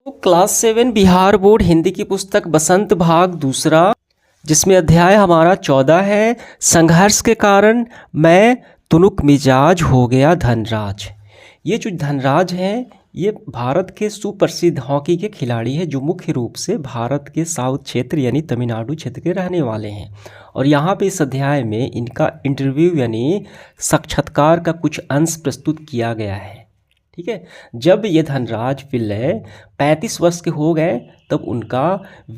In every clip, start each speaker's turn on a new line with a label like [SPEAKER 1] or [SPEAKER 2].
[SPEAKER 1] तो class 7 Bihar board Hindi की पुस्तक बसंत भाग दूसरा, जिसमें अध्याय हमारा 14 है। संघर्ष के कारण मैं तुनुक मिजाज हो गया धनराज। ये जो धनराज हैं ये भारत के सुप्रसिद्ध हॉकी के खिलाड़ी हैं जो मुख्य रूप से भारत के साउथ क्षेत्र यानी तमिलनाडु क्षेत्र के रहने वाले हैं। और यहाँ पे इस अध्याय में इनका इंटरव्यू यानी साक्षात्कार का कुछ अंश प्रस्तुत किया गया है। ठीक है। जब ये धनराज पिल्लै 35 वर्ष के हो गए तब उनका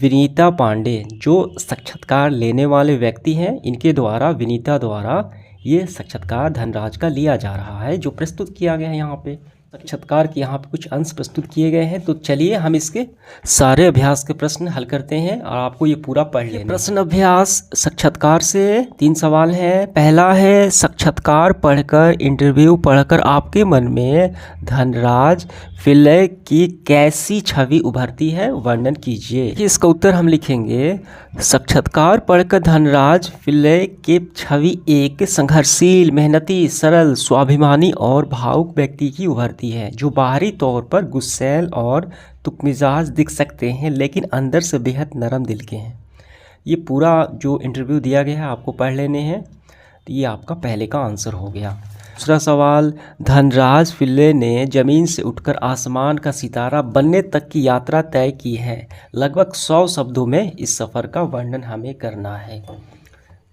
[SPEAKER 1] विनीता पांडे जो साक्षात्कार लेने वाले व्यक्ति हैं इनके द्वारा विनीता द्वारा ये साक्षात्कार धनराज का लिया जा रहा है जो प्रस्तुत किया गया है। यहाँ पे साक्षात्कार के यहाँ पे कुछ अंश प्रस्तुत किए गए हैं। तो चलिए हम इसके सारे अभ्यास के प्रश्न हल करते हैं और आपको ये पूरा पढ़ लेना। प्रश्न अभ्यास साक्षात्कार से 3 सवाल हैं। पहला है साक्षात्कार पढ़कर इंटरव्यू पढ़कर आपके मन में धनराज पिल्लै की कैसी छवि उभरती है, वर्णन कीजिए। इसका उत्तर हम लिखेंगे साक्षात्कार पढ़कर धनराज पिल्लै की छवि एक संघर्षशील, मेहनती, सरल, स्वाभिमानी और भावुक व्यक्ति की उभरती है जो बाहरी तौर पर गुस्सैल और तुकमिजाज दिख सकते हैं लेकिन अंदर से बेहद नरम दिल के हैं। ये पूरा जो इंटरव्यू दिया गया है आपको पढ़ लेने हैं। तो ये आपका पहले का आंसर हो गया। दूसरा सवाल, धनराज पिल्लै ने ज़मीन से उठकर आसमान का सितारा बनने तक की यात्रा तय की है। लगभग 100 शब्दों में इस सफ़र का वर्णन हमें करना है।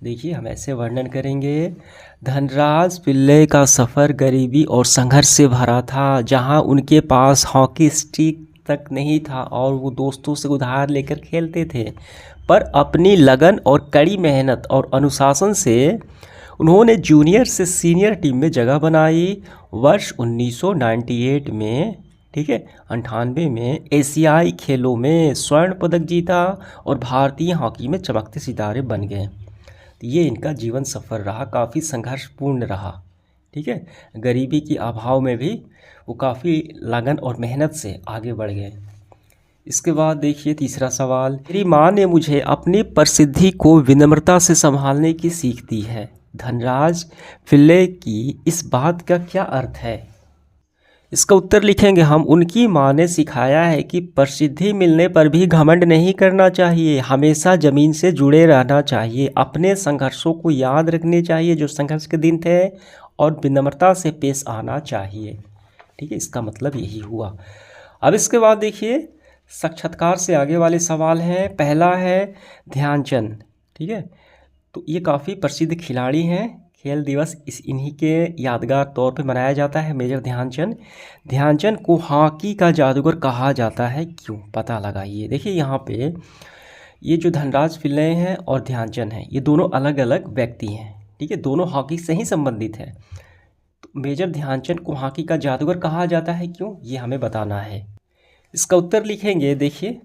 [SPEAKER 1] देखिए हम ऐसे वर्णन करेंगे। धनराज पिल्लै का सफ़र गरीबी और संघर्ष से भरा था जहां उनके पास हॉकी स्टिक तक नहीं था और वो दोस्तों से उधार लेकर खेलते थे। पर अपनी लगन और कड़ी मेहनत और अनुशासन से उन्होंने जूनियर से सीनियर टीम में जगह बनाई। वर्ष 1998 में 98 में एशियाई खेलों में स्वर्ण पदक जीता और भारतीय हॉकी में चमकते सितारे बन गए। तो ये इनका जीवन सफ़र रहा, काफ़ी संघर्षपूर्ण रहा। ठीक है। गरीबी के अभाव में भी वो काफ़ी लगन और मेहनत से आगे बढ़ गए। इसके बाद देखिए तीसरा सवाल, मेरी माँ ने मुझे अपनी प्रसिद्धि को विनम्रता से संभालने की सीख दी है। धनराज पिल्लै की इस बात का क्या अर्थ है? इसका उत्तर लिखेंगे हम, उनकी माँ ने सिखाया है कि प्रसिद्धि मिलने पर भी घमंड नहीं करना चाहिए, हमेशा ज़मीन से जुड़े रहना चाहिए, अपने संघर्षों को याद रखने चाहिए जो संघर्ष के दिन थे और विनम्रता से पेश आना चाहिए। ठीक है, इसका मतलब यही हुआ। अब इसके बाद देखिए साक्षात्कार से आगे वाले सवाल हैं। पहला है ध्यानचंद। ठीक है, तो ये काफ़ी प्रसिद्ध खिलाड़ी हैं। खेल दिवस इन्हीं के यादगार तौर पे मनाया जाता है, मेजर ध्यानचंद। ध्यानचंद को हॉकी का जादूगर कहा जाता है, क्यों? पता लगाइए। देखिए यहाँ पे ये जो धनराज पिल्लै हैं और ध्यानचंद हैं ये दोनों अलग अलग व्यक्ति हैं। ठीक है, दोनों हॉकी से ही संबंधित हैं। तो मेजर ध्यानचंद को हॉकी का जादूगर कहा जाता है, क्यों? ये हमें बताना है। इसका उत्तर लिखेंगे। देखिए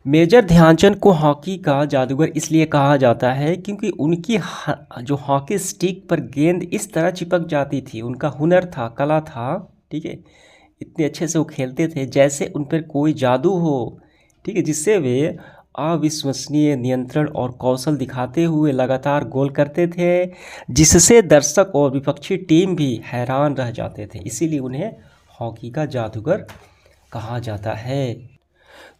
[SPEAKER 1] मेजर ध्यानचंद को हॉकी का जादूगर इसलिए कहा जाता है क्योंकि उनकी जो हॉकी स्टिक पर गेंद इस तरह चिपक जाती थी, उनका हुनर था, कला था। ठीक है, इतने अच्छे से वो खेलते थे जैसे उन पर कोई जादू हो। ठीक है, जिससे वे अविश्वसनीय नियंत्रण और कौशल दिखाते हुए लगातार गोल करते थे जिससे दर्शक और विपक्षी टीम भी हैरान रह जाते थे। इसीलिए उन्हें हॉकी का जादूगर कहा जाता है।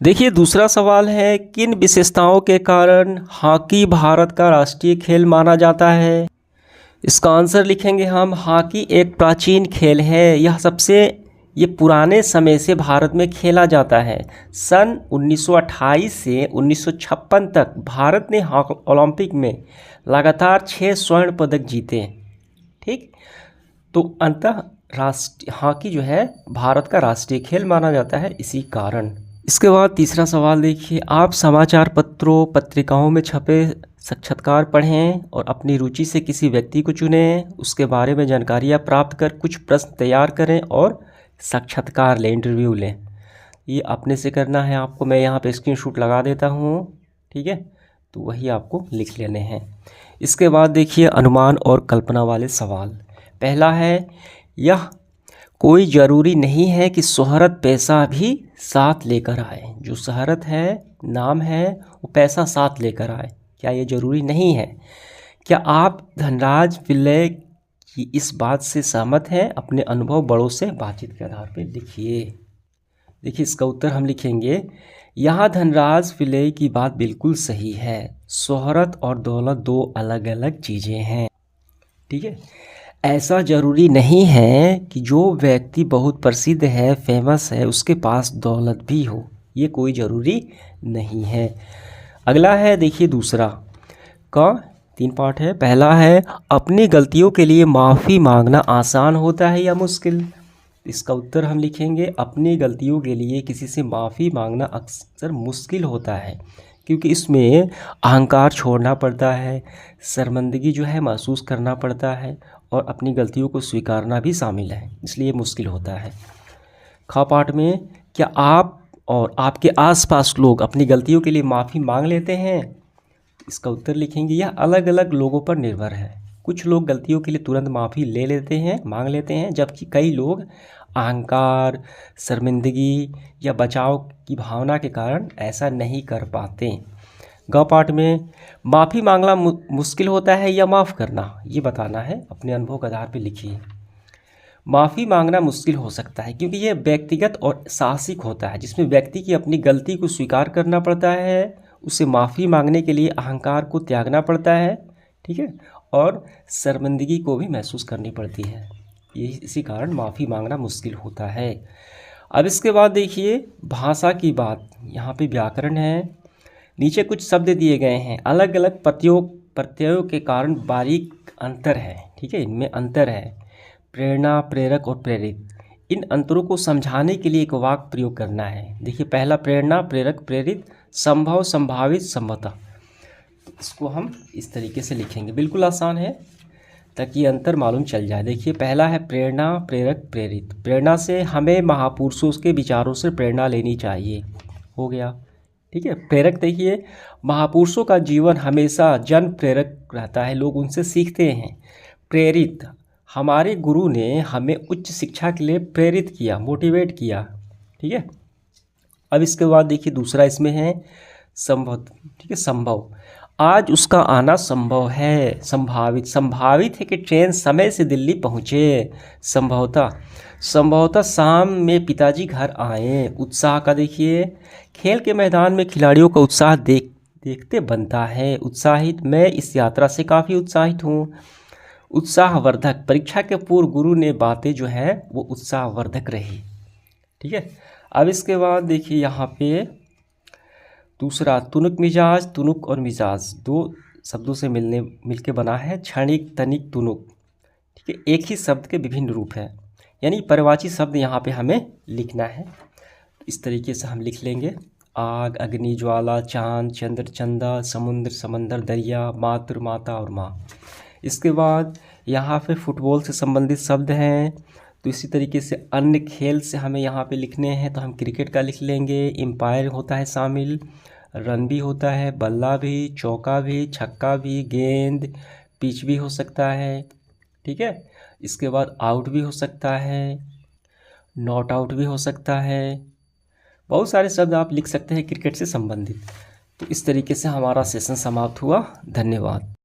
[SPEAKER 1] देखिए दूसरा सवाल है, किन विशेषताओं के कारण हॉकी भारत का राष्ट्रीय खेल माना जाता है? इसका आंसर लिखेंगे हम, हॉकी एक प्राचीन खेल है। ये पुराने समय से भारत में खेला जाता है। सन 1928 से 1956 तक भारत ने ओलंपिक में लगातार 6 स्वर्ण पदक जीते। ठीक, तो अंततः हॉकी जो है भारत का राष्ट्रीय खेल माना जाता है इसी कारण। इसके बाद तीसरा सवाल देखिए, आप समाचार पत्रों पत्रिकाओं में छपे साक्षात्कार पढ़ें और अपनी रुचि से किसी व्यक्ति को चुनें, उसके बारे में जानकारियाँ प्राप्त कर कुछ प्रश्न तैयार करें और साक्षात्कार लें, इंटरव्यू लें। ये अपने से करना है आपको। मैं यहाँ पे स्क्रीनशॉट लगा देता हूँ। ठीक है, तो वही आपको लिख लेने हैं। इसके बाद देखिए अनुमान और कल्पना वाले सवाल। पहला है, यह कोई ज़रूरी नहीं है कि शोहरत पैसा भी साथ लेकर आए। जो शोहरत है, नाम है, वो पैसा साथ लेकर आए, क्या ये ज़रूरी नहीं है? क्या आप धनराज पिल्लै की इस बात से सहमत हैं? अपने अनुभव बड़ों से बातचीत के आधार पर लिखिए। देखिए इसका उत्तर हम लिखेंगे, यहाँ धनराज विलय की बात बिल्कुल सही है। शोहरत और दौलत दो अलग अलग चीज़ें हैं। ठीक है, ऐसा ज़रूरी नहीं है कि जो व्यक्ति बहुत प्रसिद्ध है, फेमस है, उसके पास दौलत भी हो, ये कोई ज़रूरी नहीं है। अगला है देखिए दूसरा का 3 पार्ट है। पहला है, अपनी गलतियों के लिए माफ़ी मांगना आसान होता है या मुश्किल। इसका उत्तर हम लिखेंगे, अपनी गलतियों के लिए किसी से माफ़ी मांगना अक्सर मुश्किल होता है, क्योंकि इसमें अहंकार छोड़ना पड़ता है, शर्मिंदगी जो है महसूस करना पड़ता है, और अपनी गलतियों को स्वीकारना भी शामिल है, इसलिए मुश्किल होता है। खा पाठ में, क्या आप और आपके आसपास लोग अपनी गलतियों के लिए माफ़ी मांग लेते हैं। इसका उत्तर लिखेंगे, यह अलग अलग लोगों पर निर्भर है। कुछ लोग गलतियों के लिए तुरंत माफ़ी ले लेते हैं, मांग लेते हैं, जबकि कई लोग अहंकार, शर्मिंदगी या बचाव की भावना के कारण ऐसा नहीं कर पाते। ग पाठ में, माफ़ी मांगना मुश्किल होता है या माफ़ करना, ये बताना है, अपने अनुभव के आधार पर लिखिए। माफ़ी मांगना मुश्किल हो सकता है क्योंकि यह व्यक्तिगत और साहसिक होता है, जिसमें व्यक्ति की अपनी गलती को स्वीकार करना पड़ता है, उसे माफ़ी मांगने के लिए अहंकार को त्यागना पड़ता है, ठीक है, और शर्मिंदगी को भी महसूस करनी पड़ती है। इसी कारण माफ़ी मांगना मुश्किल होता है। अब इसके बाद देखिए भाषा की बात, यहाँ पे व्याकरण है। नीचे कुछ शब्द दिए गए हैं, अलग अलग प्रत्ययों के कारण बारीक अंतर है, ठीक है, इनमें अंतर है। प्रेरणा, प्रेरक और प्रेरित, इन अंतरों को समझाने के लिए एक वाक्य प्रयोग करना है। देखिए पहला, प्रेरणा, प्रेरक, प्रेरित, संभव, संभावित, संभवतः। इसको हम इस तरीके से लिखेंगे, बिल्कुल आसान है, ताकि ये अंतर मालूम चल जाए। देखिए पहला है प्रेरणा, प्रेरक, प्रेरित। प्रेरणा से हमें महापुरुषों के विचारों से प्रेरणा लेनी चाहिए, हो गया, ठीक है। प्रेरक देखिए, महापुरुषों का जीवन हमेशा जन प्रेरक रहता है, लोग उनसे सीखते हैं। प्रेरित, हमारे गुरु ने हमें उच्च शिक्षा के लिए प्रेरित किया, मोटिवेट किया, ठीक है। अब इसके बाद देखिए दूसरा इसमें है संभव, ठीक है, संभव, आज उसका आना संभव है। संभावित, संभावित है कि ट्रेन समय से दिल्ली पहुँचे। संभवतः, संभवतः शाम में पिताजी घर आए। उत्साह का देखिए, खेल के मैदान में खिलाड़ियों का उत्साह देखते बनता है। उत्साहित, मैं इस यात्रा से काफ़ी उत्साहित हूँ। उत्साहवर्धक, परीक्षा के पूर्व गुरु ने बातें जो है वो उत्साहवर्धक रही, ठीक है। अब इसके बाद देखिए यहाँ पे दूसरा, तुनुक मिजाज। तुनुक और मिजाज दो शब्दों से मिलके बना है, क्षणिक, तनिक, तुनुक, ठीक है। एक ही शब्द के विभिन्न रूप हैं, यानी पर्यायवाची शब्द यहाँ पे हमें लिखना है। इस तरीके से हम लिख लेंगे, आग, अग्नि, ज्वाला, चांद, चंद्र, चंदा, समुद्र, समंदर, दरिया, मातृ, माता और माँ। इसके बाद यहाँ पे फुटबॉल से संबंधित शब्द हैं, तो इसी तरीके से अन्य खेल से हमें यहाँ पे लिखने हैं, तो हम क्रिकेट का लिख लेंगे। एम्पायर होता है शामिल, रन भी होता है, बल्ला भी, चौका भी, छक्का भी, गेंद, पिच भी हो सकता है, ठीक है। इसके बाद आउट भी हो सकता है, नॉट आउट भी हो सकता है। बहुत सारे शब्द आप लिख सकते हैं क्रिकेट से संबंधित। तो इस तरीके से हमारा सेशन समाप्त हुआ। धन्यवाद।